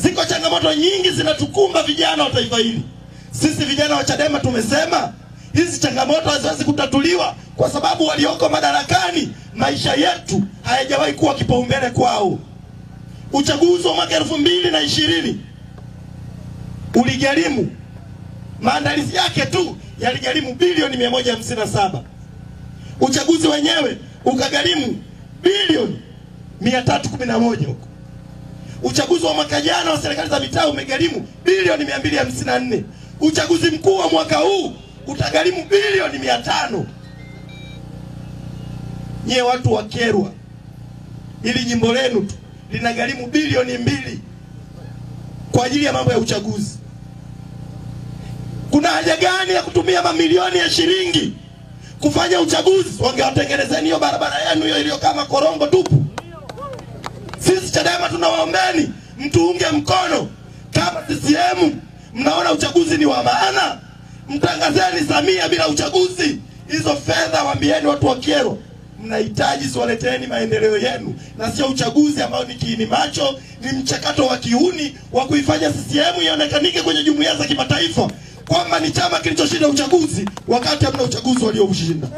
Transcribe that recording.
Ziko changamoto nyingi zinatukumba vijana wa taifa hili. Sisi vijana wa Chadema tumesema hizi changamoto haziwezi kutatuliwa kwa sababu walioko madarakani maisha yetu hayajawahi kuwa kipaumbele kwao. Uchaguzi wa mwaka 2020 uligharimu, maandalizi yake tu yaligharimu bilioni 157. Uchaguzi wenyewe ukagharimu bilioni 311 huko. Uchaguzi wa mwaka jana wa serikali za mitaa umegharimu bilioni 254. Uchaguzi mkuu wa mwaka huu utagharimu bilioni 500. Nyie watu wa Kyerwa, ili jimbo lenu tu linagharimu bilioni 2 kwa ajili ya mambo ya uchaguzi. Kuna haja gani ya kutumia mamilioni ya shilingi kufanya uchaguzi? Wangewatengenezeni hiyo barabara yenu hiyo iliyo kama korongo tupu. Sisi Chadema tunawaombeni mtuunge mkono. Kama CCM mnaona uchaguzi ni wa maana, mtangazeni Samia bila uchaguzi. Hizo fedha waambieni watu wa Kyerwa mnahitaji ziwaleteni maendeleo yenu, na sio uchaguzi ambao ni kiini macho, ni mchakato wa kiuni wa kuifanya CCM ionekanike kwenye jumuiya za kimataifa kwamba ni chama kilichoshinda uchaguzi wakati hamna uchaguzi walioushinda.